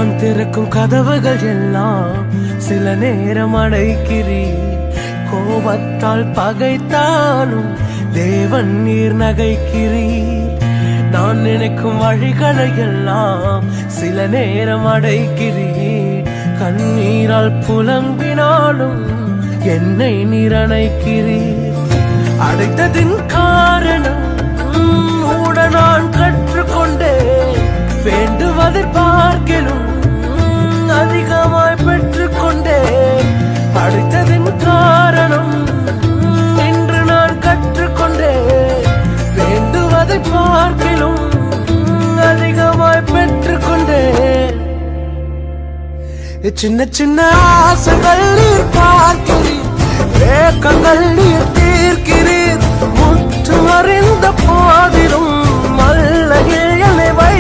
நான் திறக்கும் கதவுகள் எல்லாம் சில நேரம் அடைக்கிறீர். கோபத்தால் பகைத்தாலும் தேவன் நீர் நகைக்கிறீர். நான் நினைக்கும் வழிகளை எல்லாம் சில நேரம் அடைக்கிறீர். கண்ணீரால் புலம்பினாலும் என்னை நீர் அணைக்கிறீர். அடைத்ததின் காரணம் கூட நான் கற்றுக்கொண்டேன். வேண்டுவதை பார்க்கிலும் அதிகமாய் பெற்றுக்கொண்டேன். அடைத்ததின் காரணம் இன்று நான் கற்றுக்கொண்டேன். வேண்டுவதை பார்க்கிலும் அதிகமாய் பெற்றுக்கொண்டேன். சின்ன சின்ன ஆசைகள் நீர் பார்க்கிறீர், ஏக்கங்கள் நீர் தீர்க்கிறீர். முற்று அறிந்த போதிலும் மல்லையில் என்னை வை